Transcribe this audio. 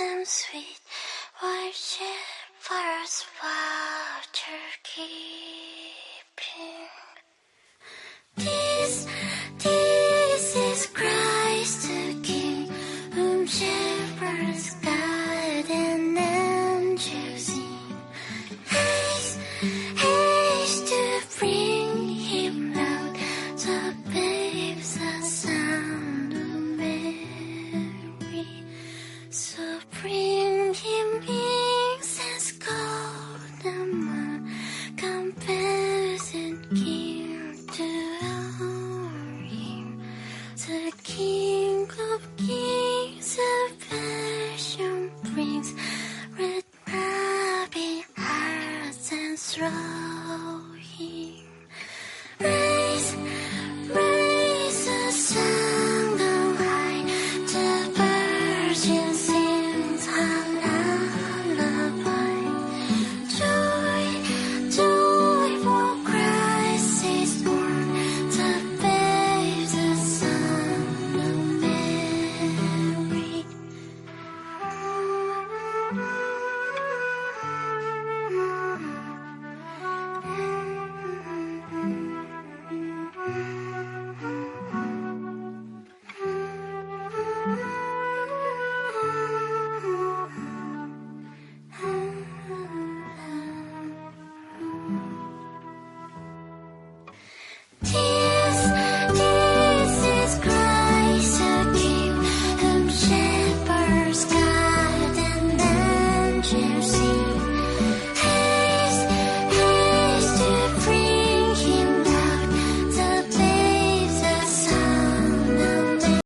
and sweet, while shepherds water keeping. This is Christ the King, whom shepherds guide and angels sing. Haste, haste to bring him loud, the babes the sound of Mary. So bring him incense, gold and myrrh, compass and king to honor him. The King of Kings, salvation brings, red happy hearts and throw him. Raise, raise a song on high, the Virgin sings a lullaby. Joy, joy, for Christ is born, the babe, the Son of Mary. This is Christ the King, whom shepherds guide and angels sing.